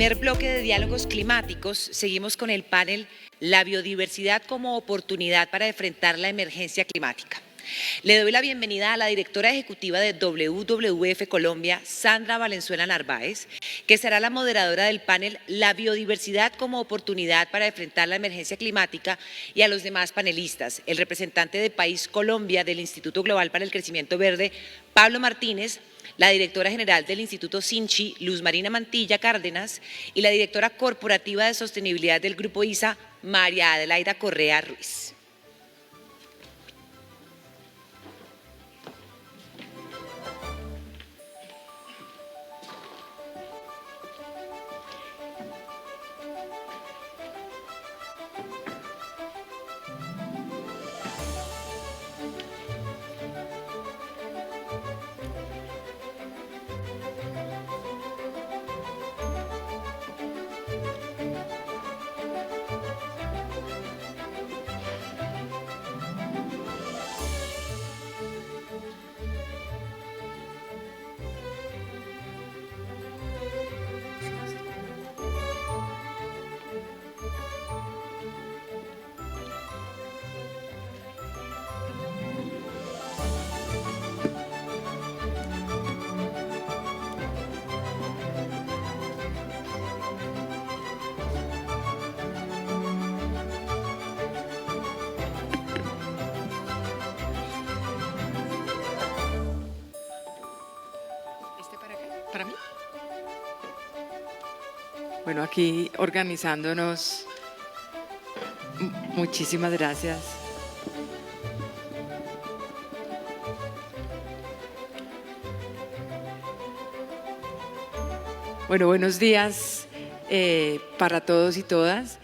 primer bloque de diálogos climáticos seguimos con el panel La biodiversidad como oportunidad para enfrentar la emergencia climática. Le doy la bienvenida a la directora ejecutiva de WWF Colombia, Sandra Valenzuela Narváez, que será la moderadora del panel La biodiversidad como oportunidad para enfrentar la emergencia climática, y a los demás panelistas, el representante de País Colombia del Instituto Global para el Crecimiento Verde, Pablo Martínez, la directora general del Instituto Sinchi, Luz Marina Mantilla Cárdenas, y la directora corporativa de sostenibilidad del Grupo ISA, María Adelaida Correa Ruiz. ¿Para mí? Bueno, aquí organizándonos. Muchísimas gracias. Bueno, buenos días para todos y todas.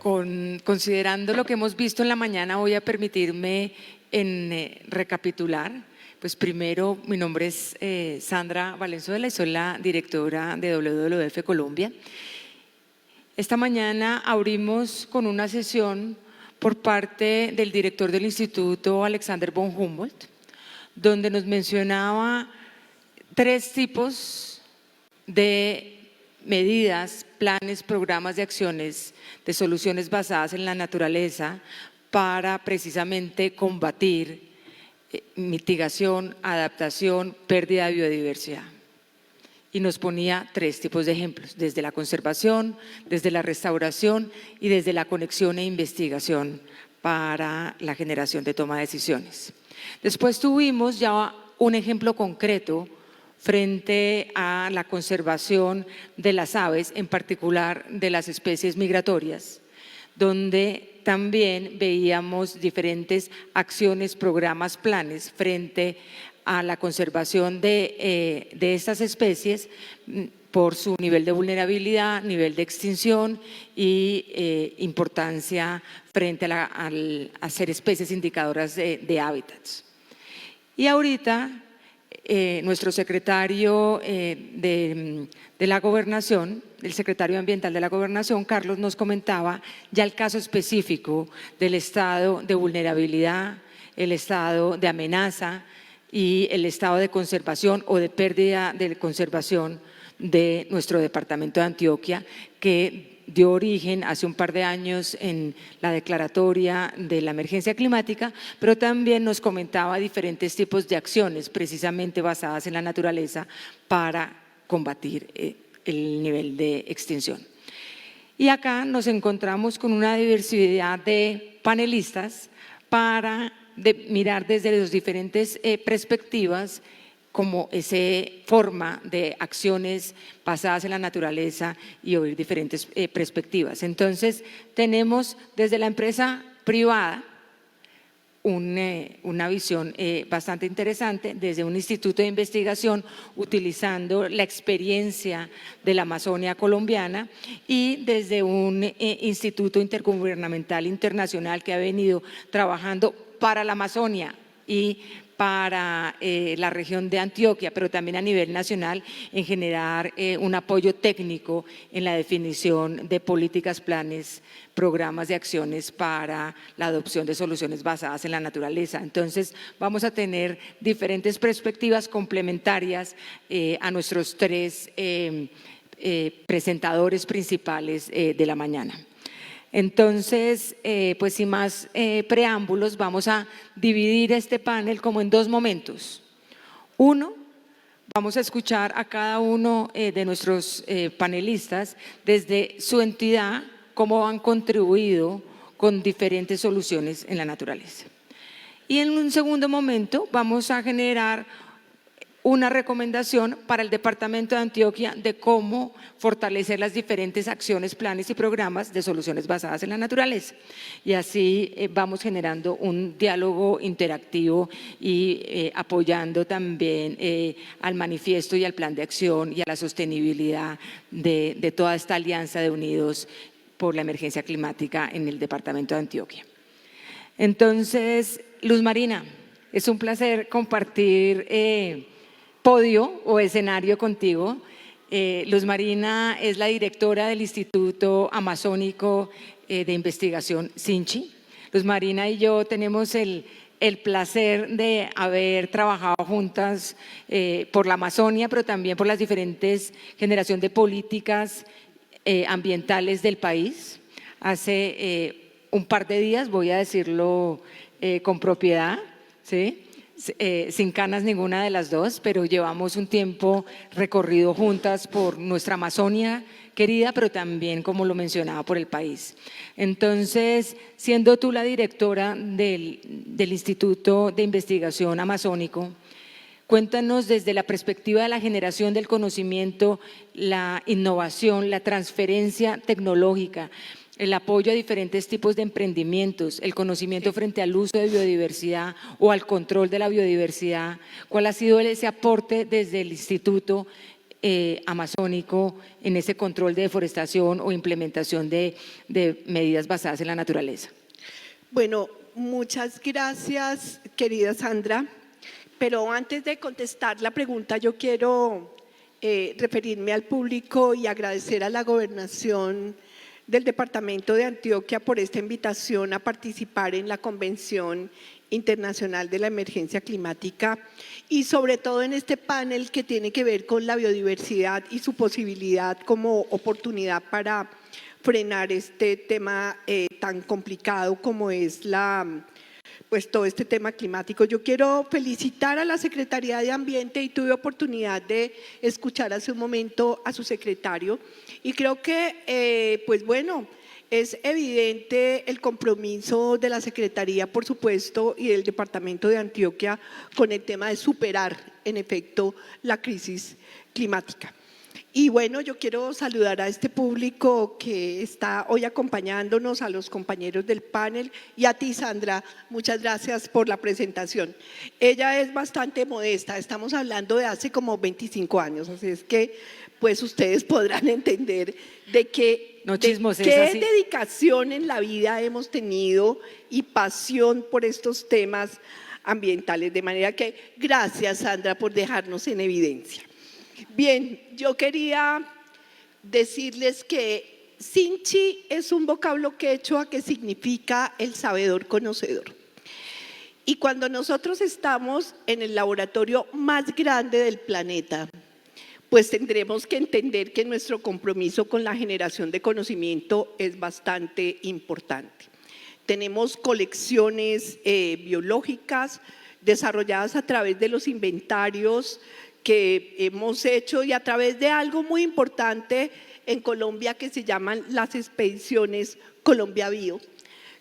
Considerando lo que hemos visto en la mañana, voy a permitirme recapitular. Pues primero, mi nombre es Sandra Valenzuela y soy la directora de WWF Colombia. Esta mañana abrimos con una sesión por parte del director del Instituto Alexander von Humboldt, donde nos mencionaba 3 tipos de medidas, planes, programas de acciones, de soluciones basadas en la naturaleza para precisamente combatir mitigación, adaptación, pérdida de biodiversidad. Y nos ponía 3 tipos de ejemplos, desde la conservación, desde la restauración y desde la conexión e investigación para la generación de toma de decisiones. Después tuvimos ya un ejemplo concreto frente a la conservación de las aves, en particular de las especies migratorias, donde también veíamos diferentes acciones, programas, planes frente a la conservación de estas especies por su nivel de vulnerabilidad, nivel de extinción y importancia frente a ser especies indicadoras de hábitats. Y ahorita nuestro secretario de la Gobernación, el secretario ambiental de la Gobernación, Carlos, nos comentaba ya el caso específico del estado de vulnerabilidad, el estado de amenaza y el estado de conservación o de pérdida de conservación de nuestro departamento de Antioquia, que dio origen hace un par de años en la declaratoria de la emergencia climática, pero también nos comentaba diferentes tipos de acciones precisamente basadas en la naturaleza para combatir el nivel de extinción. Y acá nos encontramos con una diversidad de panelistas para mirar desde las diferentes perspectivas como esa forma de acciones basadas en la naturaleza y oír diferentes perspectivas. Entonces, tenemos desde la empresa privada una visión bastante interesante, desde un instituto de investigación utilizando la experiencia de la Amazonia colombiana y desde un instituto intergubernamental internacional que ha venido trabajando para la Amazonia y para la región de Antioquia, pero también a nivel nacional en generar un apoyo técnico en la definición de políticas, planes, programas de acciones para la adopción de soluciones basadas en la naturaleza. Entonces vamos a tener diferentes perspectivas complementarias a nuestros 3 presentadores principales de la mañana. Entonces, pues sin más preámbulos, vamos a dividir este panel como en dos momentos. Uno, vamos a escuchar a cada uno de nuestros panelistas desde su entidad, cómo han contribuido con diferentes soluciones en la naturaleza. Y en un segundo momento vamos a generar una recomendación para el Departamento de Antioquia de cómo fortalecer las diferentes acciones, planes y programas de soluciones basadas en la naturaleza. Y así vamos generando un diálogo interactivo y apoyando también al manifiesto y al plan de acción y a la sostenibilidad de toda esta alianza de Unidos por la emergencia climática en el Departamento de Antioquia. Entonces, Luz Marina, es un placer compartir podio o escenario contigo. Luz Marina es la directora del Instituto Amazónico de Investigación SINCHI. Luz Marina y yo tenemos el placer de haber trabajado juntas por la Amazonia, pero también por las diferentes generaciones de políticas ambientales del país. Hace un par de días, voy a decirlo con propiedad, ¿sí? Sin canas ninguna de las dos, pero llevamos un tiempo recorrido juntas por nuestra Amazonia querida, pero también, como lo mencionaba, por el país. Entonces, siendo tú la directora del Instituto de Investigación Amazónico, cuéntanos desde la perspectiva de la generación del conocimiento, la innovación, la transferencia tecnológica, el apoyo a diferentes tipos de emprendimientos, el conocimiento frente al uso de biodiversidad o al control de la biodiversidad. ¿Cuál ha sido ese aporte desde el Instituto Amazónico en ese control de deforestación o implementación de medidas basadas en la naturaleza? Bueno, muchas gracias, querida Sandra. Pero antes de contestar la pregunta, yo quiero referirme al público y agradecer a la Gobernación del Departamento de Antioquia por esta invitación a participar en la Convención Internacional de la Emergencia Climática y sobre todo en este panel que tiene que ver con la biodiversidad y su posibilidad como oportunidad para frenar este tema tan complicado como es pues todo este tema climático. Yo quiero felicitar a la Secretaría de Ambiente y tuve oportunidad de escuchar hace un momento a su secretario y creo que, pues bueno, es evidente el compromiso de la Secretaría, por supuesto, y del Departamento de Antioquia con el tema de superar, en efecto, la crisis climática. Y bueno, yo quiero saludar a este público que está hoy acompañándonos, a los compañeros del panel y a ti, Sandra, muchas gracias por la presentación. Ella es bastante modesta, estamos hablando de hace como 25 años, así es que pues ustedes podrán entender de qué dedicación en la vida hemos tenido y pasión por estos temas ambientales, de manera que gracias, Sandra, por dejarnos en evidencia. Bien, yo quería decirles que SINCHI es un vocablo quechua que significa el sabedor conocedor. Y cuando nosotros estamos en el laboratorio más grande del planeta, pues tendremos que entender que nuestro compromiso con la generación de conocimiento es bastante importante. Tenemos colecciones biológicas desarrolladas a través de los inventarios que hemos hecho y a través de algo muy importante en Colombia que se llaman las expediciones Colombia Bio,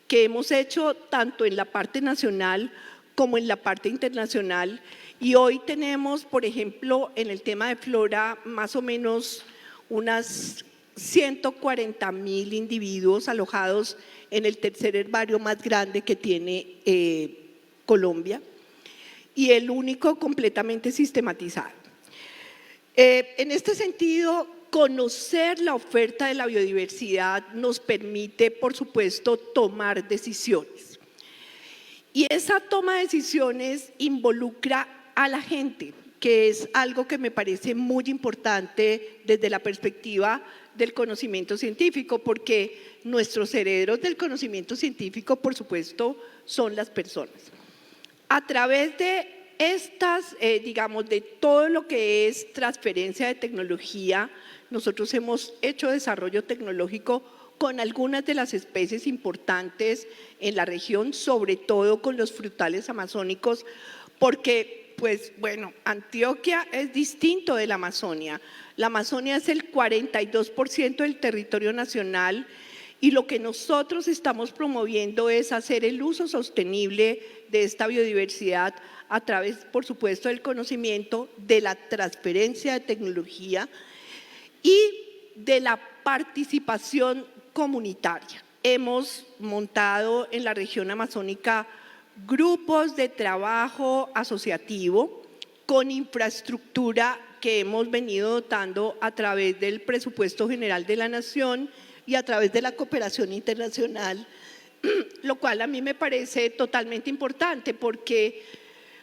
que hemos hecho tanto en la parte nacional como en la parte internacional. Y hoy tenemos, por ejemplo, en el tema de flora, más o menos unas 140.000 individuos alojados en el tercer herbario más grande que tiene Colombia, y el único completamente sistematizado. En este sentido, conocer la oferta de la biodiversidad nos permite, por supuesto, tomar decisiones. Y esa toma de decisiones involucra a la gente, que es algo que me parece muy importante desde la perspectiva del conocimiento científico, porque nuestros herederos del conocimiento científico, por supuesto, son las personas. A través de digamos, de todo lo que es transferencia de tecnología, nosotros hemos hecho desarrollo tecnológico con algunas de las especies importantes en la región, sobre todo con los frutales amazónicos, porque, pues bueno, Antioquia es distinto de la Amazonia. La Amazonia es el 42% del territorio nacional y lo que nosotros estamos promoviendo es hacer el uso sostenible de esta biodiversidad a través, por supuesto, del conocimiento, de la transferencia de tecnología y de la participación comunitaria. Hemos montado en la región amazónica grupos de trabajo asociativo con infraestructura que hemos venido dotando a través del presupuesto general de la Nación y a través de la cooperación internacional, lo cual a mí me parece totalmente importante porque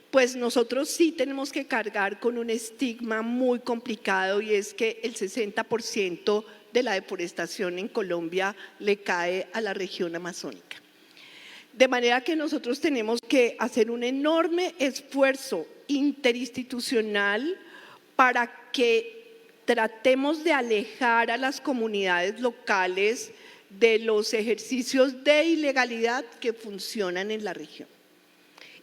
pues nosotros sí tenemos que cargar con un estigma muy complicado y es que el 60% de la deforestación en Colombia le cae a la región amazónica. De manera que nosotros tenemos que hacer un enorme esfuerzo interinstitucional para que tratemos de alejar a las comunidades locales de los ejercicios de ilegalidad que funcionan en la región.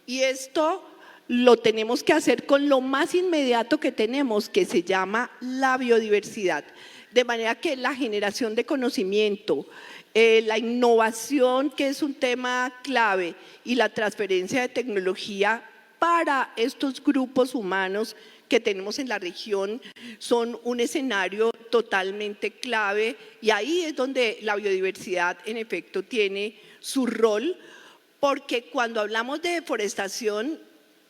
Y esto lo tenemos que hacer con lo más inmediato que tenemos, que se llama la biodiversidad. De manera que la generación de conocimiento, la innovación, que es un tema clave, y la transferencia de tecnología para estos grupos humanos que tenemos en la región son un escenario totalmente clave y ahí es donde la biodiversidad en efecto tiene su rol, porque cuando hablamos de deforestación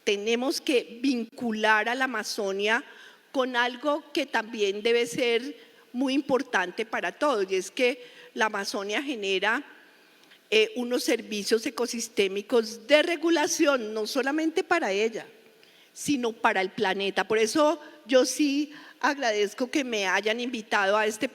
tenemos que vincular a la Amazonia con algo que también debe ser muy importante para todos, y es que la Amazonia genera unos servicios ecosistémicos de regulación, no solamente para ella, sino para el planeta. Por eso yo sí agradezco que me hayan invitado a este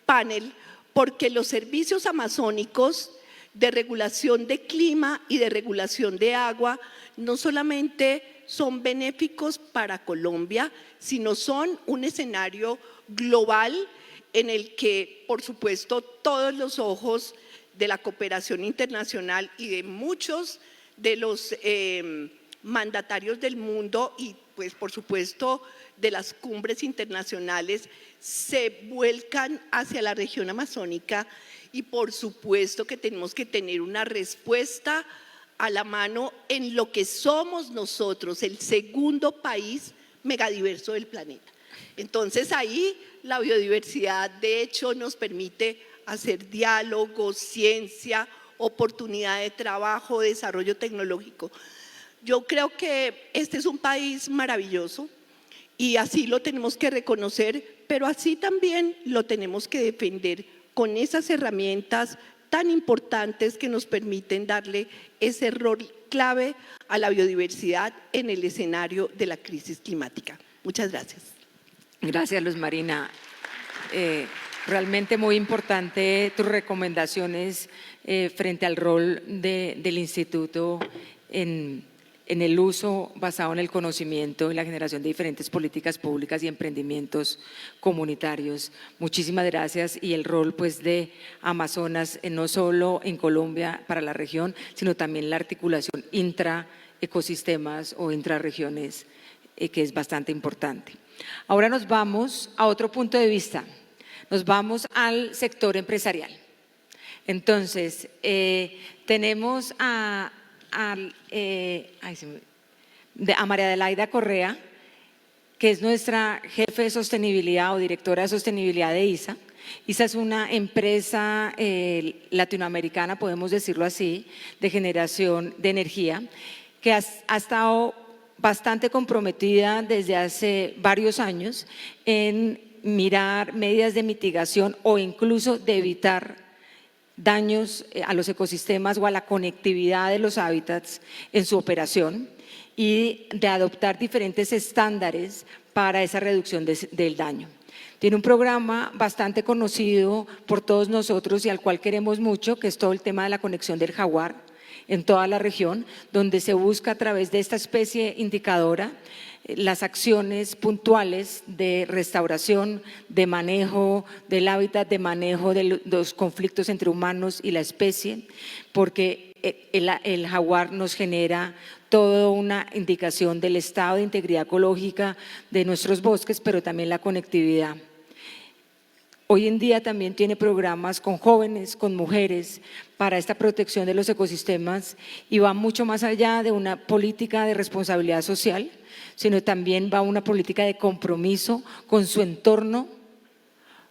panel, porque los servicios amazónicos de regulación de clima y de regulación de agua no solamente son benéficos para Colombia, sino son un escenario global en el que, por supuesto, todos los ojos de la cooperación internacional y de muchos de los mandatarios del mundo y, pues, por supuesto, de las cumbres internacionales se vuelcan hacia la región amazónica y, por supuesto, que tenemos que tener una respuesta a la mano en lo que somos nosotros, el segundo país megadiverso del planeta. Entonces, ahí la biodiversidad, de hecho, nos permite hacer diálogo, ciencia, oportunidad de trabajo, desarrollo tecnológico. Yo creo que este es un país maravilloso y así lo tenemos que reconocer, pero así también lo tenemos que defender con esas herramientas tan importantes que nos permiten darle ese rol clave a la biodiversidad en el escenario de la crisis climática. Muchas gracias. Gracias, Luz Marina. Realmente muy importante tus recomendaciones frente al rol del instituto en el uso basado en el conocimiento y la generación de diferentes políticas públicas y emprendimientos comunitarios. Muchísimas gracias, y el rol pues de Amazonas no solo en Colombia para la región, sino también la articulación intraecosistemas o intrarregiones, que es bastante importante. Ahora nos vamos a otro punto de vista, nos vamos al sector empresarial. Entonces, tenemos a María Adelaida Correa, que es nuestra jefe de sostenibilidad o directora de sostenibilidad de ISA. ISA es una empresa latinoamericana, podemos decirlo así, de generación de energía, que ha estado bastante comprometida desde hace varios años en mirar medidas de mitigación o incluso de evitar daños a los ecosistemas o a la conectividad de los hábitats en su operación y de adoptar diferentes estándares para esa reducción del daño. Tiene un programa bastante conocido por todos nosotros y al cual queremos mucho, que es todo el tema de la conexión del Jaguar, en toda la región, donde se busca a través de esta especie indicadora las acciones puntuales de restauración, de manejo del hábitat, de manejo de los conflictos entre humanos y la especie, porque el jaguar nos genera toda una indicación del estado de integridad ecológica de nuestros bosques, pero también la conectividad. Hoy en día también tiene programas con jóvenes, con mujeres, para esta protección de los ecosistemas y va mucho más allá de una política de responsabilidad social, sino también va una política de compromiso con su entorno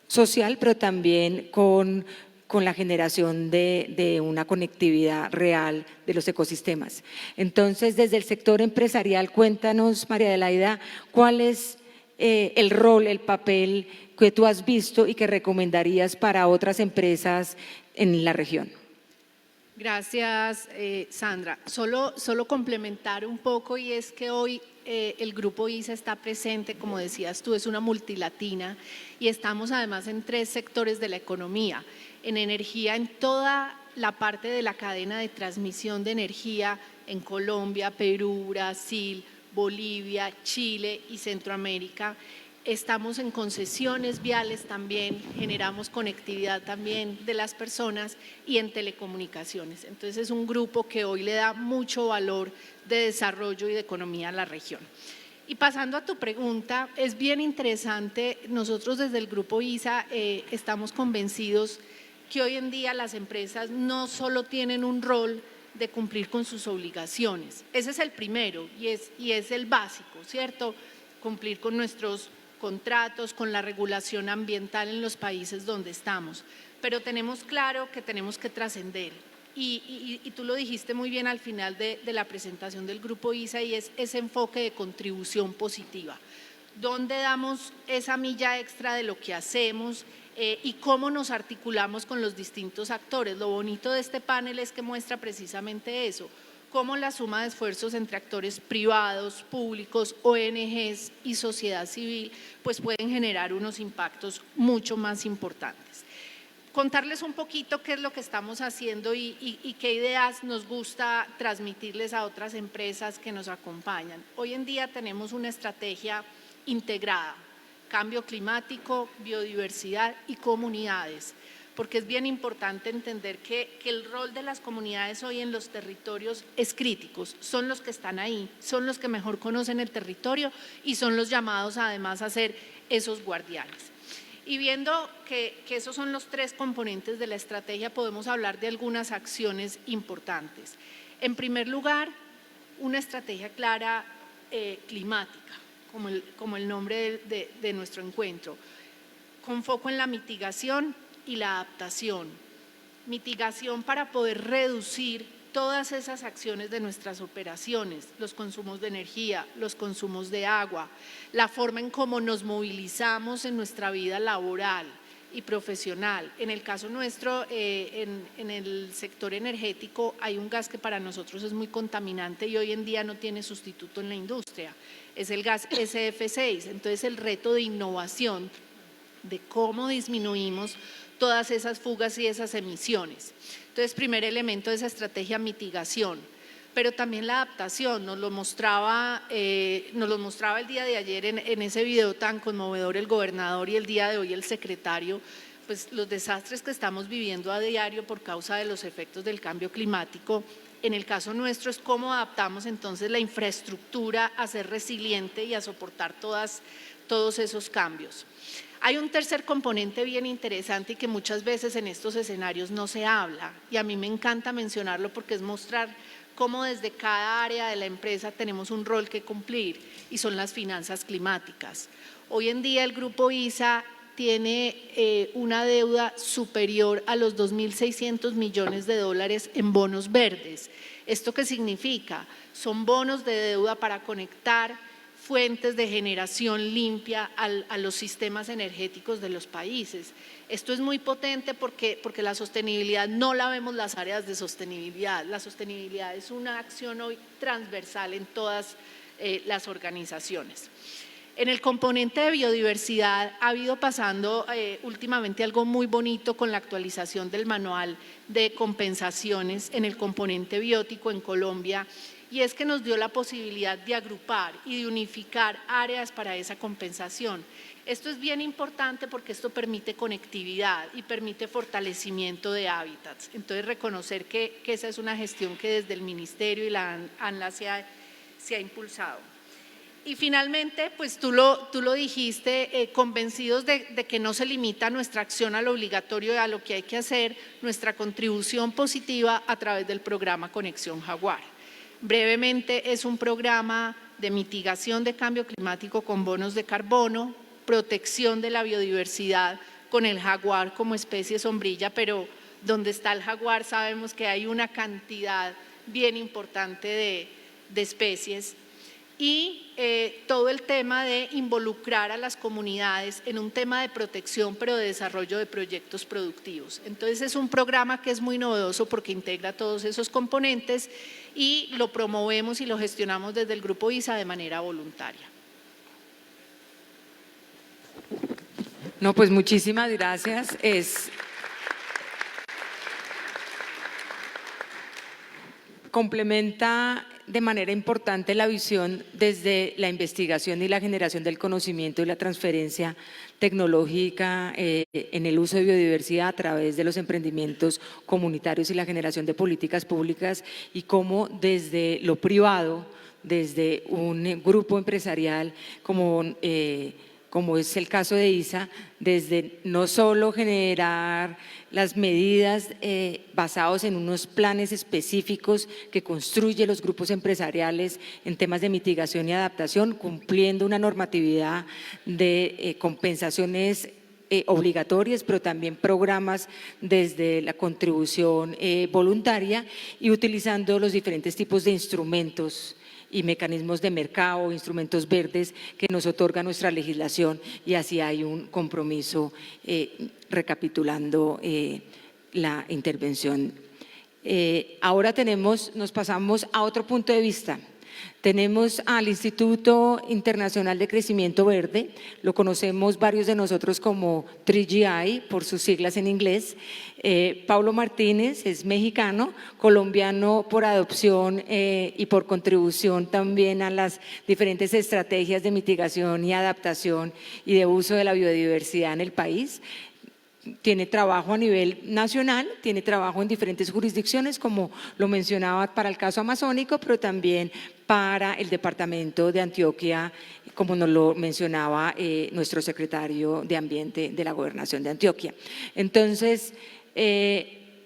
social, pero también con la generación de una conectividad real de los ecosistemas. Entonces, desde el sector empresarial, cuéntanos, María Adelaida, ¿cuál es el rol, el papel que tú has visto y que recomendarías para otras empresas en la región? Gracias, Sandra. Solo complementar un poco, y es que hoy el Grupo ISA está presente, como decías tú, es una multilatina y estamos además en 3 sectores de la economía, en energía, en toda la parte de la cadena de transmisión de energía en Colombia, Perú, Brasil, Bolivia, Chile y Centroamérica. Estamos en concesiones viales también, generamos conectividad también de las personas y en telecomunicaciones. Entonces es un grupo que hoy le da mucho valor de desarrollo y de economía a la región. Y pasando a tu pregunta, es bien interesante, nosotros desde el Grupo ISA estamos convencidos que hoy en día las empresas no solo tienen un rol de cumplir con sus obligaciones, ese es el primero y es el básico, ¿cierto? Cumplir con nuestros contratos, con la regulación ambiental en los países donde estamos, pero tenemos claro que tenemos que trascender y tú lo dijiste muy bien al final de la presentación del Grupo ISA y es ese enfoque de contribución positiva, dónde damos esa milla extra de lo que hacemos y cómo nos articulamos con los distintos actores. Lo bonito de este panel es que muestra precisamente eso, cómo la suma de esfuerzos entre actores privados, públicos, ONGs y sociedad civil pues pueden generar unos impactos mucho más importantes. Contarles un poquito qué es lo que estamos haciendo y qué ideas nos gusta transmitirles a otras empresas que nos acompañan. Hoy en día tenemos una estrategia integrada, cambio climático, biodiversidad y comunidades, porque es bien importante entender que el rol de las comunidades hoy en los territorios es crítico, son los que están ahí, son los que mejor conocen el territorio y son los llamados además a ser esos guardianes. Y viendo que esos son los 3 componentes de la estrategia, podemos hablar de algunas acciones importantes. En primer lugar, una estrategia clara climática, como el nombre de nuestro encuentro, con foco en la mitigación y la adaptación. Mitigación para poder reducir todas esas acciones de nuestras operaciones, los consumos de energía, los consumos de agua, la forma en cómo nos movilizamos en nuestra vida laboral y profesional. En el caso nuestro, en el sector energético, hay un gas que para nosotros es muy contaminante y hoy en día no tiene sustituto en la industria, es el gas SF6. Entonces el reto de innovación, de cómo disminuimos todas esas fugas y esas emisiones. Entonces, primer elemento de esa estrategia, mitigación, pero también la adaptación, nos lo mostraba el día de ayer en ese video tan conmovedor el gobernador y el día de hoy el secretario, pues los desastres que estamos viviendo a diario por causa de los efectos del cambio climático. En el caso nuestro es cómo adaptamos entonces la infraestructura a ser resiliente y a soportar todos esos cambios. Hay un tercer componente bien interesante y que muchas veces en estos escenarios no se habla y a mí me encanta mencionarlo porque es mostrar cómo desde cada área de la empresa tenemos un rol que cumplir y son las finanzas climáticas. Hoy en día el Grupo ISA tiene una deuda superior a los 2.600 millones de dólares en bonos verdes. ¿Esto qué significa? Son bonos de deuda para conectar fuentes de generación limpia a los sistemas energéticos de los países. Esto es muy potente porque la sostenibilidad no la vemos las áreas de sostenibilidad. La sostenibilidad es una acción hoy transversal en todas las organizaciones. En el componente de biodiversidad ha habido pasando últimamente algo muy bonito con la actualización del manual de compensaciones en el componente biótico en Colombia, y es que nos dio la posibilidad de agrupar y de unificar áreas para esa compensación. Esto es bien importante porque esto permite conectividad y permite fortalecimiento de hábitats. Entonces, reconocer que esa es una gestión que desde el Ministerio y la ANLA se ha impulsado. Y finalmente, pues tú lo dijiste, convencidos de que no se limita nuestra acción a lo obligatorio y a lo que hay que hacer, nuestra contribución positiva a través del programa Conexión Jaguar. Brevemente, es un programa de mitigación de cambio climático con bonos de carbono, protección de la biodiversidad con el jaguar como especie sombrilla, pero donde está el jaguar sabemos que hay una cantidad bien importante de especies, y todo el tema de involucrar a las comunidades en un tema de protección, pero de desarrollo de proyectos productivos. Entonces, es un programa que es muy novedoso porque integra todos esos componentes y lo promovemos y lo gestionamos desde el Grupo ISA de manera voluntaria. No, pues muchísimas gracias. Complementa de manera importante la visión desde la investigación y la generación del conocimiento y la transferencia tecnológica en el uso de biodiversidad a través de los emprendimientos comunitarios y la generación de políticas públicas, y cómo desde lo privado, desde un grupo empresarial como es el caso de ISA, desde no solo generar las medidas basados en unos planes específicos que construyen los grupos empresariales en temas de mitigación y adaptación, cumpliendo una normatividad de compensaciones obligatorias, pero también programas desde la contribución voluntaria, y utilizando los diferentes tipos de instrumentos y mecanismos de mercado, instrumentos verdes que nos otorga nuestra legislación, y así hay un compromiso recapitulando la intervención. Ahora nos pasamos a otro punto de vista. Tenemos al Instituto Internacional de Crecimiento Verde, lo conocemos varios de nosotros como 3GI por sus siglas en inglés. Paulo Martínez es mexicano, colombiano por adopción y por contribución también a las diferentes estrategias de mitigación y adaptación y de uso de la biodiversidad en el país. Tiene trabajo a nivel nacional, tiene trabajo en diferentes jurisdicciones, como lo mencionaba para el caso amazónico, pero también para el departamento de Antioquia, como nos lo mencionaba nuestro secretario de Ambiente de la Gobernación de Antioquia. Entonces,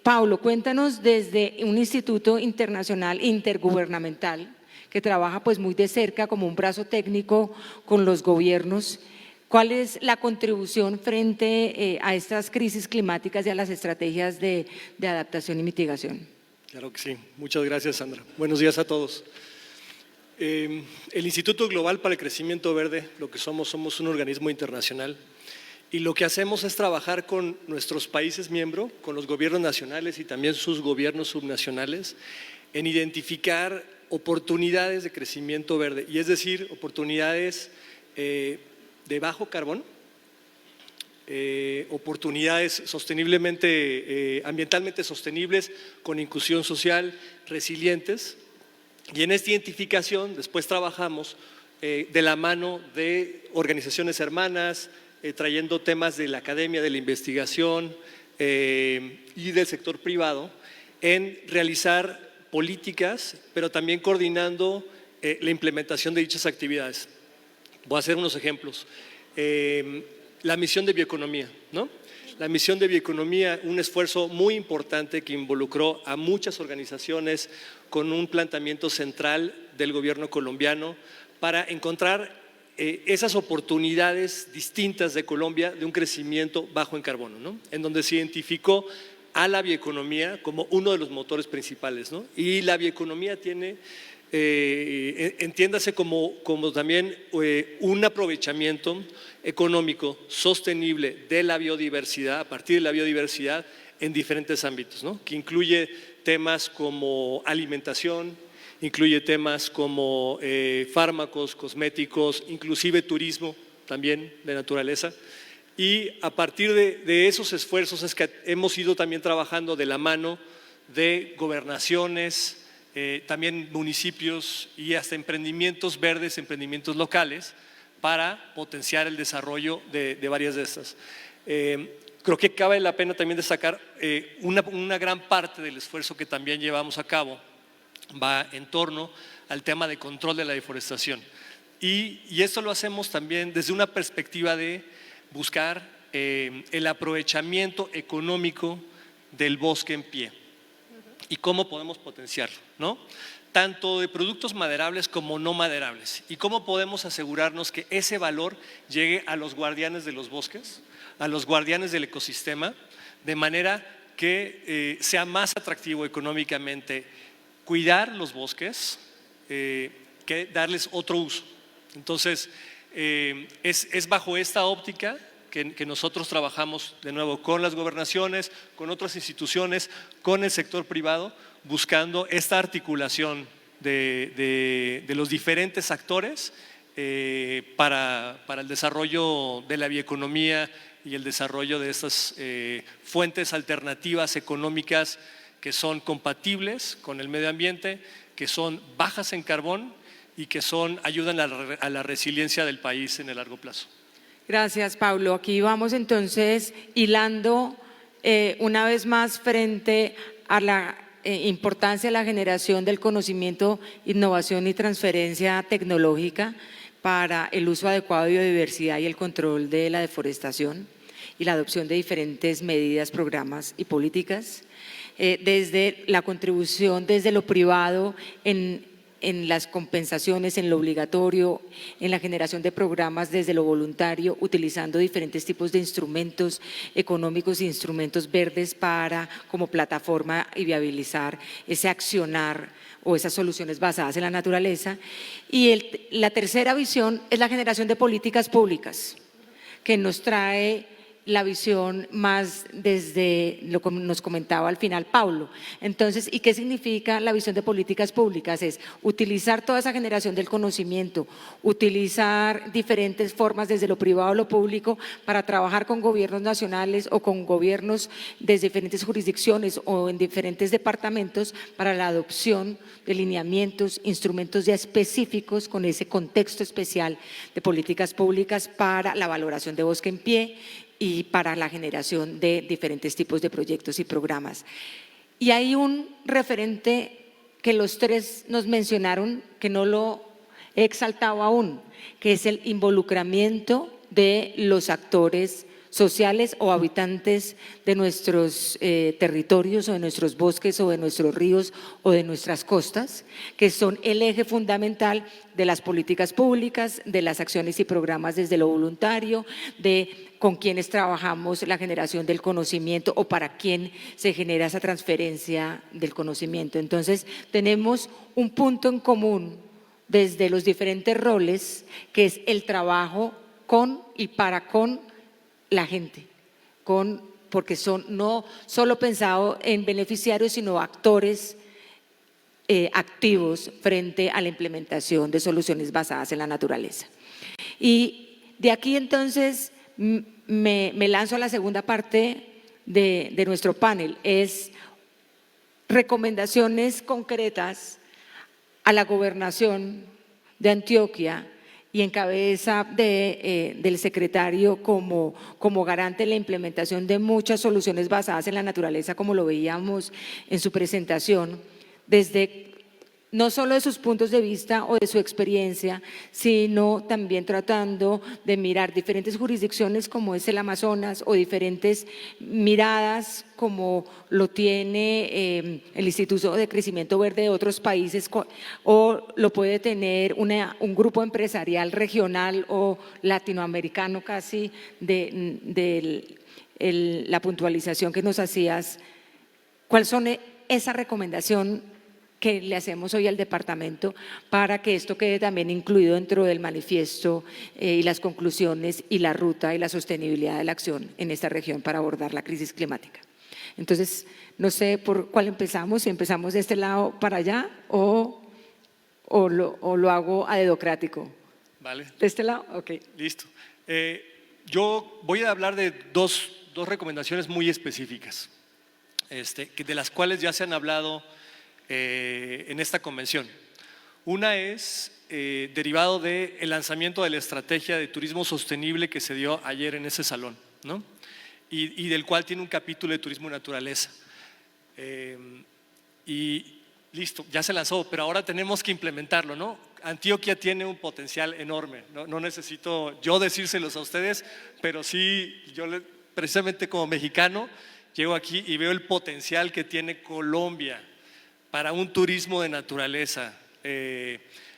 Paulo, cuéntanos desde un instituto internacional intergubernamental que trabaja pues muy de cerca como un brazo técnico con los gobiernos. ¿Cuál es la contribución frente a estas crisis climáticas y a las estrategias de adaptación y mitigación? Claro que sí. Muchas gracias, Sandra. Buenos días a todos. El Instituto Global para el Crecimiento Verde, lo que somos un organismo internacional, y lo que hacemos es trabajar con nuestros países miembros, con los gobiernos nacionales y también sus gobiernos subnacionales, en identificar oportunidades de crecimiento verde, y es decir, oportunidades de bajo carbono, oportunidades ambientalmente sostenibles, con inclusión social, resilientes. Y en esta identificación después trabajamos de la mano de organizaciones hermanas, trayendo temas de la academia, de la investigación y del sector privado, en realizar políticas, pero también coordinando la implementación de dichas actividades. Voy a hacer unos ejemplos. La misión de bioeconomía, ¿no? La misión de bioeconomía, un esfuerzo muy importante que involucró a muchas organizaciones con un planteamiento central del gobierno colombiano para encontrar esas oportunidades distintas de Colombia de un crecimiento bajo en carbono, ¿no? En donde se identificó a la bioeconomía como uno de los motores principales, ¿no? Y la bioeconomía tiene… entiéndase como también un aprovechamiento económico sostenible de la biodiversidad, a partir de la biodiversidad en diferentes ámbitos, ¿no? Que incluye temas como alimentación, incluye temas como fármacos, cosméticos, inclusive turismo también de naturaleza. Y a partir de esos esfuerzos es que hemos ido también trabajando de la mano de gobernaciones, también municipios y hasta emprendimientos verdes, emprendimientos locales, para potenciar el desarrollo de varias de estas. Creo que cabe la pena también destacar una gran parte del esfuerzo que también llevamos a cabo va en torno al tema de control de la deforestación. Y esto lo hacemos también desde una perspectiva de buscar el aprovechamiento económico del bosque en pie y cómo podemos potenciarlo, ¿no? Tanto de productos maderables como no maderables, y cómo podemos asegurarnos que ese valor llegue a los guardianes de los bosques, a los guardianes del ecosistema, de manera que sea más atractivo económicamente cuidar los bosques que darles otro uso. Entonces, es bajo esta óptica que nosotros trabajamos de nuevo con las gobernaciones, con otras instituciones, con el sector privado, buscando esta articulación de los diferentes actores para el desarrollo de la bioeconomía y el desarrollo de estas fuentes alternativas económicas que son compatibles con el medio ambiente, que son bajas en carbón y que ayudan a la resiliencia del país en el largo plazo. Gracias, Pablo. Aquí vamos entonces hilando una vez más frente a la importancia de la generación del conocimiento, innovación y transferencia tecnológica para el uso adecuado de biodiversidad y el control de la deforestación y la adopción de diferentes medidas, programas y políticas, desde la contribución desde lo privado en las compensaciones, en lo obligatorio, en la generación de programas desde lo voluntario, utilizando diferentes tipos de instrumentos económicos e instrumentos verdes como plataforma y viabilizar ese accionar o esas soluciones basadas en la naturaleza. Y la tercera visión es la generación de políticas públicas, que nos trae la visión más desde lo que nos comentaba al final Pablo. Entonces, ¿y qué significa la visión de políticas públicas? Es utilizar toda esa generación del conocimiento, utilizar diferentes formas desde lo privado a lo público para trabajar con gobiernos nacionales o con gobiernos desde diferentes jurisdicciones o en diferentes departamentos para la adopción de lineamientos, instrumentos ya específicos con ese contexto especial de políticas públicas para la valoración de bosque en pie y para la generación de diferentes tipos de proyectos y programas. Y hay un referente que los tres nos mencionaron, que no lo he exaltado aún, que es el involucramiento de los actores sociales o habitantes de nuestros territorios o de nuestros bosques o de nuestros ríos o de nuestras costas, que son el eje fundamental de las políticas públicas, de las acciones y programas desde lo voluntario, de con quienes trabajamos la generación del conocimiento o para quién se genera esa transferencia del conocimiento. Entonces, tenemos un punto en común desde los diferentes roles, que es el trabajo con y para con la gente, porque son no solo pensado en beneficiarios, sino actores activos frente a la implementación de soluciones basadas en la naturaleza. Y de aquí entonces me lanzo a la segunda parte de nuestro panel, es recomendaciones concretas a la gobernación de Antioquia y en cabeza del secretario como garante de la implementación de muchas soluciones basadas en la naturaleza, como lo veíamos en su presentación, desde no solo de sus puntos de vista o de su experiencia, sino también tratando de mirar diferentes jurisdicciones como es el Amazonas o diferentes miradas como lo tiene el Instituto de Crecimiento Verde de otros países o lo puede tener un grupo empresarial regional o latinoamericano casi de la puntualización que nos hacías. ¿Cuáles son esa recomendación que le hacemos hoy al departamento para que esto quede también incluido dentro del manifiesto y las conclusiones y la ruta y la sostenibilidad de la acción en esta región para abordar la crisis climática? Entonces, no sé por cuál empezamos, si empezamos de este lado para allá o o lo hago a dedocrático? Vale. ¿De este lado? Ok. Listo. Yo voy a hablar de dos recomendaciones muy específicas, de las cuales ya se han hablado en esta convención. Una es derivado del lanzamiento de la estrategia de turismo sostenible que se dio ayer en ese salón, ¿no? Y del cual tiene un capítulo de turismo y naturaleza. Y listo, ya se lanzó, pero ahora tenemos que implementarlo, ¿no? Antioquia tiene un potencial enorme, no necesito yo decírselos a ustedes, pero sí, precisamente como mexicano, llego aquí y veo el potencial que tiene Colombia para un turismo de naturaleza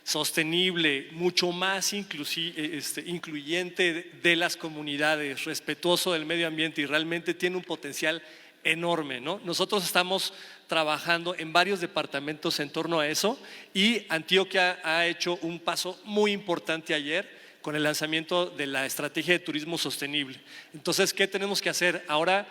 sostenible, mucho más incluyente de las comunidades, respetuoso del medio ambiente, y realmente tiene un potencial enorme, ¿no? Nosotros estamos trabajando en varios departamentos en torno a eso, y Antioquia ha hecho un paso muy importante ayer con el lanzamiento de la estrategia de turismo sostenible. Entonces, ¿qué tenemos que hacer? Ahora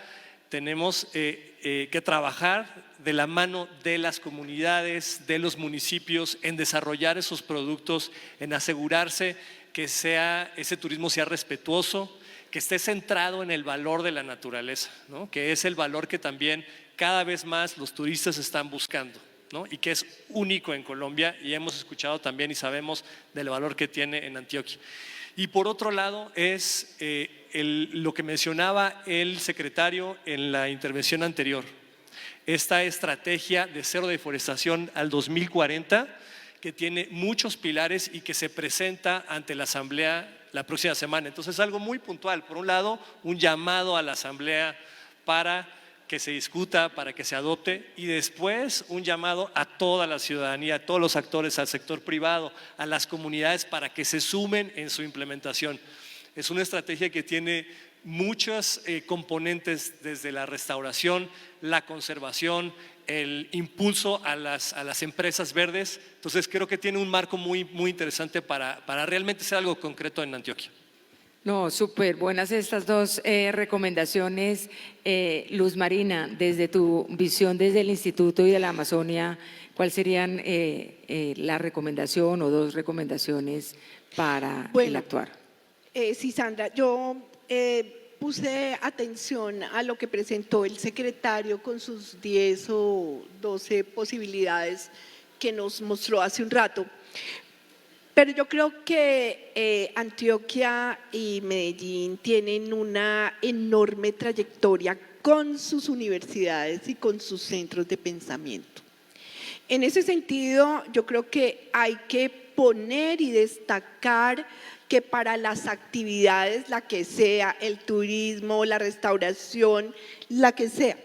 tenemos que trabajar de la mano de las comunidades, de los municipios, en desarrollar esos productos, en asegurarse que ese turismo sea respetuoso, que esté centrado en el valor de la naturaleza, ¿no? Que es el valor que también cada vez más los turistas están buscando, ¿no? Y que es único en Colombia, y hemos escuchado también y sabemos del valor que tiene en Antioquia. Y por otro lado es lo que mencionaba el secretario en la intervención anterior, esta estrategia de cero deforestación al 2040, que tiene muchos pilares y que se presenta ante la Asamblea la próxima semana. Entonces es algo muy puntual. Por un lado, un llamado a la Asamblea para que se discuta, para que se adopte, y después un llamado a toda la ciudadanía, a todos los actores, al sector privado, a las comunidades, para que se sumen en su implementación. Es una estrategia que tiene muchos componentes, desde la restauración, la conservación, el impulso a las empresas verdes. Entonces creo que tiene un marco muy, muy interesante para realmente ser algo concreto en Antioquia. No, súper buenas estas dos recomendaciones. Luz Marina, desde tu visión desde el Instituto y de la Amazonia, ¿cuáles serían la recomendación o dos recomendaciones para el actuar? Sí, Sandra, yo puse atención a lo que presentó el secretario con sus 10 o 12 posibilidades que nos mostró hace un rato. Pero yo creo que Antioquia y Medellín tienen una enorme trayectoria con sus universidades y con sus centros de pensamiento. En ese sentido, yo creo que hay que poner y destacar que para las actividades, la que sea, el turismo, la restauración, la que sea,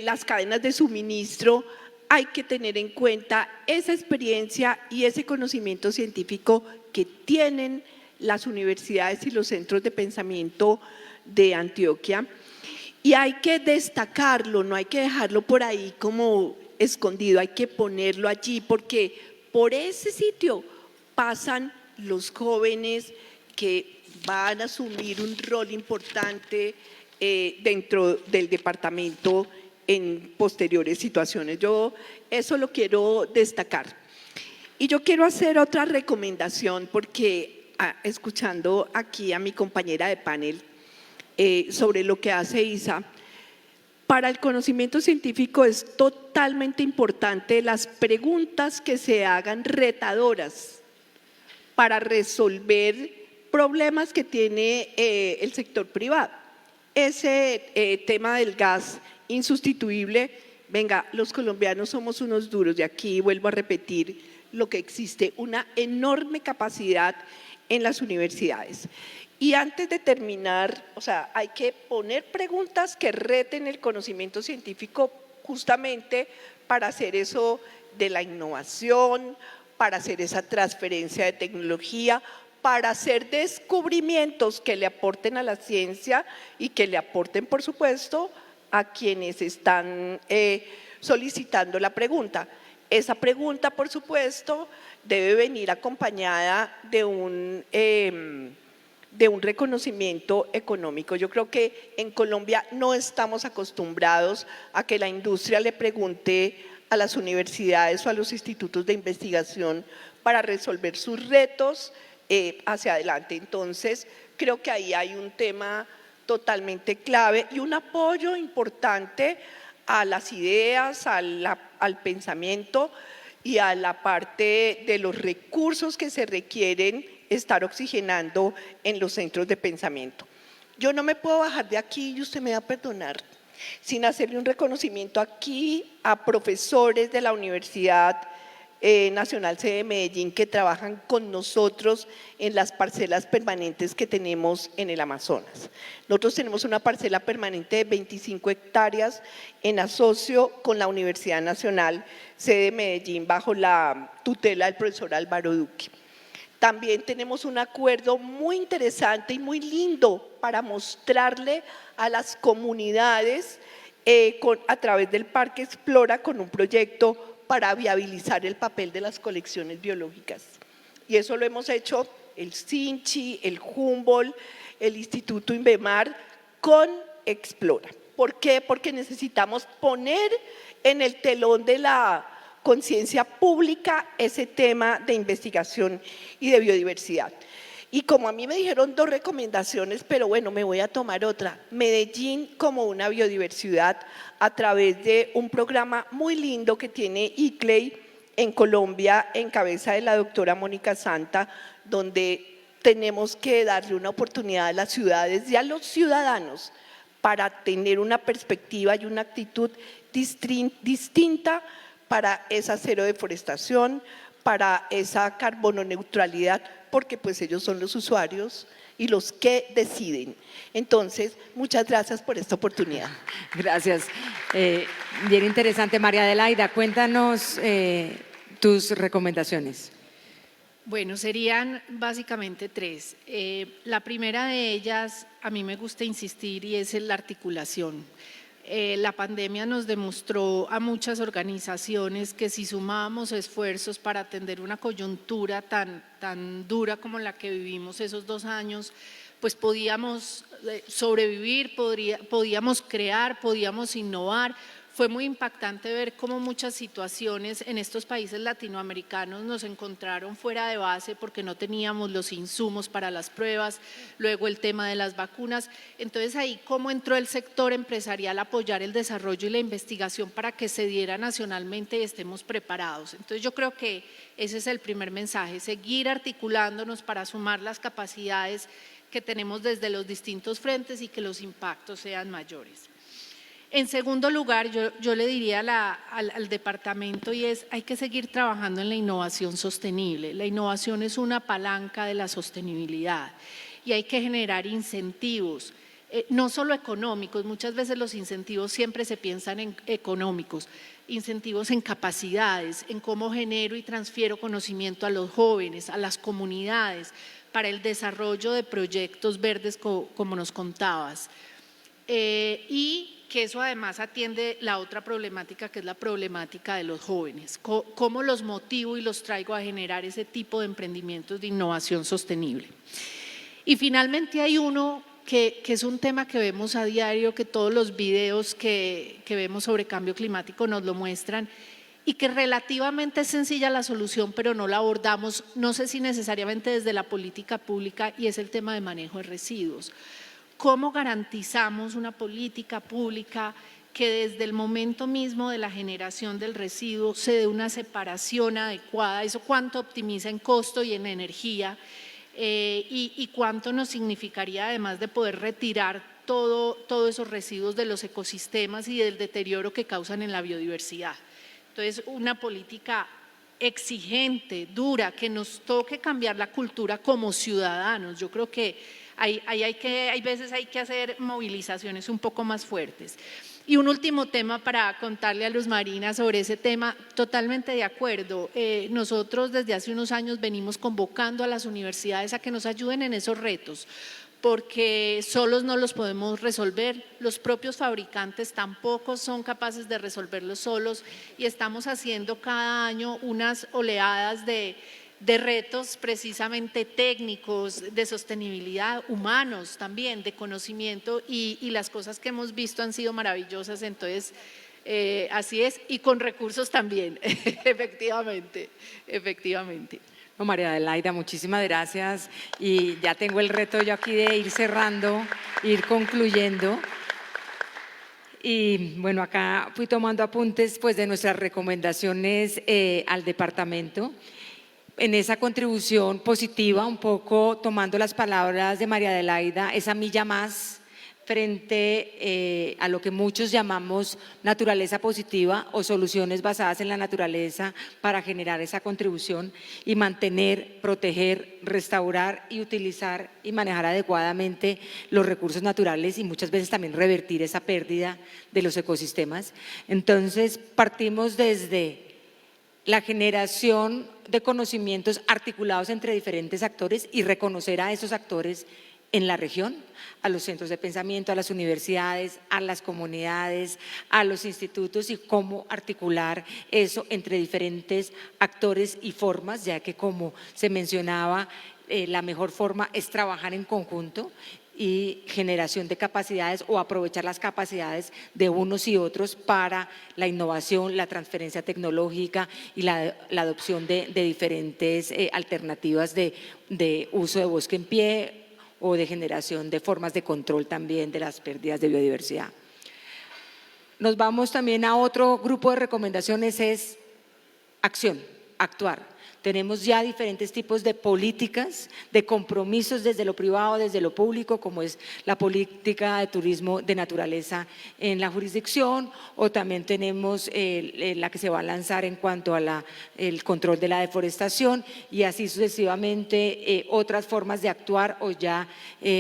las cadenas de suministro, hay que tener en cuenta esa experiencia y ese conocimiento científico que tienen las universidades y los centros de pensamiento de Antioquia, y hay que destacarlo, no hay que dejarlo por ahí como escondido, hay que ponerlo allí, porque por ese sitio pasan los jóvenes que van a asumir un rol importante dentro del departamento en posteriores situaciones. Yo eso lo quiero destacar. Y yo quiero hacer otra recomendación, porque escuchando aquí a mi compañera de panel sobre lo que hace ISA, para el conocimiento científico es totalmente importante las preguntas que se hagan retadoras para resolver problemas que tiene el sector privado. Ese tema del gas insustituible, venga, los colombianos somos unos duros, y aquí vuelvo a repetir lo que existe, una enorme capacidad en las universidades. Y antes de terminar, o sea, hay que poner preguntas que reten el conocimiento científico, justamente para hacer eso de la innovación, para hacer esa transferencia de tecnología, para hacer descubrimientos que le aporten a la ciencia y que le aporten, por supuesto, a quienes están solicitando la pregunta. Esa pregunta, por supuesto, debe venir acompañada de de un reconocimiento económico. Yo creo que en Colombia no estamos acostumbrados a que la industria le pregunte a las universidades o a los institutos de investigación para resolver sus retos hacia adelante. Entonces, creo que ahí hay un tema totalmente clave y un apoyo importante a las ideas, al pensamiento y a la parte de los recursos que se requieren estar oxigenando en los centros de pensamiento. Yo no me puedo bajar de aquí y usted me va a perdonar sin hacerle un reconocimiento aquí a profesores de la Universidad Nacional Sede de Medellín que trabajan con nosotros en las parcelas permanentes que tenemos en el Amazonas. Nosotros tenemos una parcela permanente de 25 hectáreas en asocio con la Universidad Nacional Sede de Medellín bajo la tutela del profesor Álvaro Duque. También tenemos un acuerdo muy interesante y muy lindo para mostrarle a las comunidades a través del Parque Explora con un proyecto para viabilizar el papel de las colecciones biológicas. Y eso lo hemos hecho el SINCHI, el Humboldt, el Instituto Inbemar con Explora. ¿Por qué? Porque necesitamos poner en el telón de la conciencia pública ese tema de investigación y de biodiversidad. Y como a mí me dijeron 2 recomendaciones, pero bueno, me voy a tomar otra. Medellín como una biodiversidad a través de un programa muy lindo que tiene ICLEI en Colombia, en cabeza de la doctora Mónica Santa, donde tenemos que darle una oportunidad a las ciudades y a los ciudadanos para tener una perspectiva y una actitud distinta para esa cero deforestación, para esa carbono neutralidad, porque pues ellos son los usuarios y los que deciden. Entonces, muchas gracias por esta oportunidad. Gracias. Bien interesante. María Adelaida, cuéntanos tus recomendaciones. Bueno, serían básicamente 3. La primera de ellas, a mí me gusta insistir, y es en la articulación. La pandemia nos demostró a muchas organizaciones que si sumábamos esfuerzos para atender una coyuntura tan dura como la que vivimos esos 2 años, pues podíamos sobrevivir, podíamos crear, podíamos innovar. Fue muy impactante ver cómo muchas situaciones en estos países latinoamericanos nos encontraron fuera de base porque no teníamos los insumos para las pruebas, luego el tema de las vacunas. Entonces ahí cómo entró el sector empresarial a apoyar el desarrollo y la investigación para que se diera nacionalmente y estemos preparados. Entonces yo creo que ese es el primer mensaje, seguir articulándonos para sumar las capacidades que tenemos desde los distintos frentes y que los impactos sean mayores. En segundo lugar, yo le diría al departamento y hay que seguir trabajando en la innovación sostenible. La innovación es una palanca de la sostenibilidad y hay que generar incentivos, no solo económicos, muchas veces los incentivos siempre se piensan en económicos, incentivos en capacidades, en cómo genero y transfiero conocimiento a los jóvenes, a las comunidades, para el desarrollo de proyectos verdes como nos contabas. Y que eso además atiende la otra problemática que es la problemática de los jóvenes, cómo los motivo y los traigo a generar ese tipo de emprendimientos de innovación sostenible. Y finalmente hay uno que es un tema que vemos a diario, que todos los videos que vemos sobre cambio climático nos lo muestran y que relativamente es sencilla la solución, pero no la abordamos, no sé si necesariamente desde la política pública, y es el tema de manejo de residuos. ¿Cómo garantizamos una política pública que desde el momento mismo de la generación del residuo se dé una separación adecuada? ¿Eso cuánto optimiza en costo y en energía? Y cuánto nos significaría además de poder retirar todos esos residuos de los ecosistemas y del deterioro que causan en la biodiversidad. Entonces, una política exigente, dura, que nos toque cambiar la cultura como ciudadanos. Yo creo que hay veces hay que hacer movilizaciones un poco más fuertes. Y un último tema para contarle a Luz Marina sobre ese tema, totalmente de acuerdo. Nosotros desde hace unos años venimos convocando a las universidades a que nos ayuden en esos retos, porque solos no los podemos resolver, los propios fabricantes tampoco son capaces de resolverlos solos y estamos haciendo cada año unas oleadas de de retos precisamente técnicos, de sostenibilidad, humanos también, de conocimiento y las cosas que hemos visto han sido maravillosas, entonces así es, y con recursos también, efectivamente, efectivamente. No, María Adelaida, muchísimas gracias y ya tengo el reto yo aquí de ir cerrando, ir concluyendo. Y bueno, acá fui tomando apuntes pues de nuestras recomendaciones al departamento. En esa contribución positiva, un poco tomando las palabras de María Adelaida, esa milla más frente a lo que muchos llamamos naturaleza positiva o soluciones basadas en la naturaleza para generar esa contribución y mantener, proteger, restaurar y utilizar y manejar adecuadamente los recursos naturales y muchas veces también revertir esa pérdida de los ecosistemas. Entonces, partimos desde la generación de conocimientos articulados entre diferentes actores y reconocer a esos actores en la región, a los centros de pensamiento, a las universidades, a las comunidades, a los institutos y cómo articular eso entre diferentes actores y formas, ya que como se mencionaba, la mejor forma es trabajar en conjunto y generación de capacidades o aprovechar las capacidades de unos y otros para la innovación, la transferencia tecnológica y la adopción de diferentes alternativas de uso de bosque en pie o de generación de formas de control también de las pérdidas de biodiversidad. Nos vamos también a otro grupo de recomendaciones, es acción, actuar. Tenemos ya diferentes tipos de políticas, de compromisos desde lo privado, desde lo público, como es la política de turismo de naturaleza en la jurisdicción, o también tenemos la que se va a lanzar en cuanto a el control de la deforestación y así sucesivamente otras formas de actuar o ya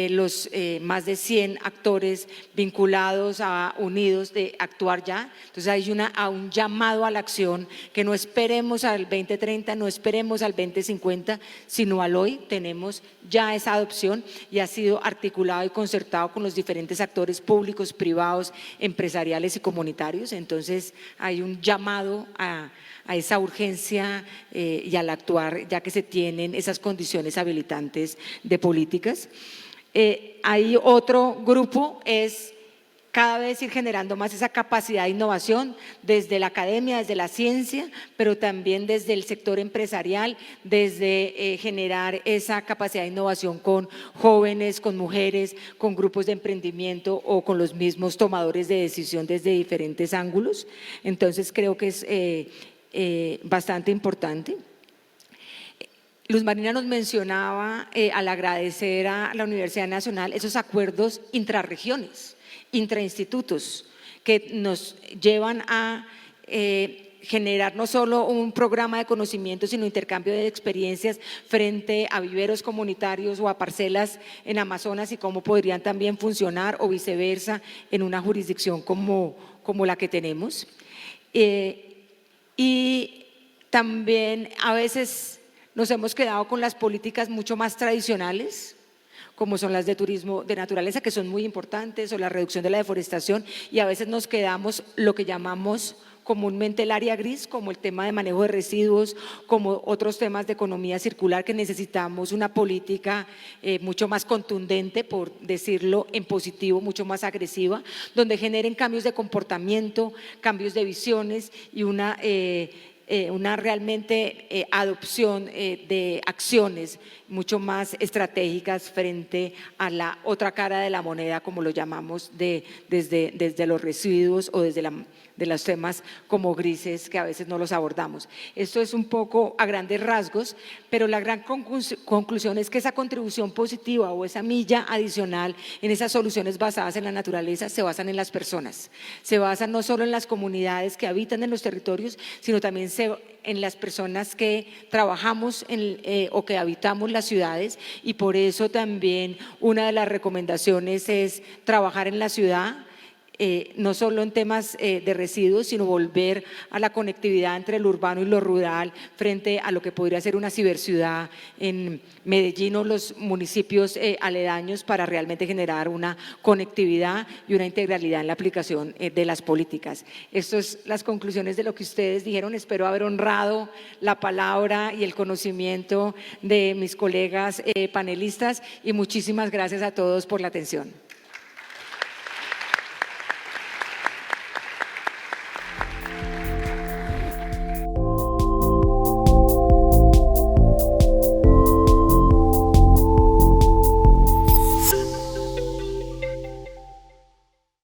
los más de 100 actores vinculados unidos de actuar ya. Entonces hay un llamado a la acción que no esperemos al 2030, no esperemos al 2050, sino al hoy. Tenemos ya esa adopción y ha sido articulado y concertado con los diferentes actores públicos, privados, empresariales y comunitarios. Entonces hay un llamado a esa urgencia y al actuar, ya que se tienen esas condiciones habilitantes de políticas. Hay otro grupo, es cada vez ir generando más esa capacidad de innovación desde la academia, desde la ciencia, pero también desde el sector empresarial, desde generar esa capacidad de innovación con jóvenes, con mujeres, con grupos de emprendimiento o con los mismos tomadores de decisión desde diferentes ángulos. Entonces creo que es bastante importante. Luz Marina nos mencionaba al agradecer a la Universidad Nacional esos acuerdos intrarregiones, intrainstitutos que nos llevan a generar no solo un programa de conocimiento, sino intercambio de experiencias frente a viveros comunitarios o a parcelas en Amazonas y cómo podrían también funcionar o viceversa en una jurisdicción como la que tenemos. Y también a veces nos hemos quedado con las políticas mucho más tradicionales, como son las de turismo de naturaleza, que son muy importantes, o la reducción de la deforestación, y a veces nos quedamos lo que llamamos comúnmente el área gris, como el tema de manejo de residuos, como otros temas de economía circular, que necesitamos una política mucho más contundente, por decirlo en positivo, mucho más agresiva, donde generen cambios de comportamiento, cambios de visiones y una realmente adopción de acciones mucho más estratégicas frente a la otra cara de la moneda, como lo llamamos, desde los residuos o desde de los temas como grises que a veces no los abordamos. Esto es un poco a grandes rasgos, pero la gran conclusión es que esa contribución positiva o esa milla adicional en esas soluciones basadas en la naturaleza se basan en las personas, se basan no solo en las comunidades que habitan en los territorios, sino también en las personas que trabajamos o que habitamos las ciudades, y por eso también una de las recomendaciones es trabajar en la ciudad no solo en temas de residuos, sino volver a la conectividad entre lo urbano y lo rural frente a lo que podría ser una ciberciudad en Medellín o los municipios aledaños para realmente generar una conectividad y una integralidad en la aplicación de las políticas. Estas son las conclusiones de lo que ustedes dijeron. Espero haber honrado la palabra y el conocimiento de mis colegas panelistas y muchísimas gracias a todos por la atención.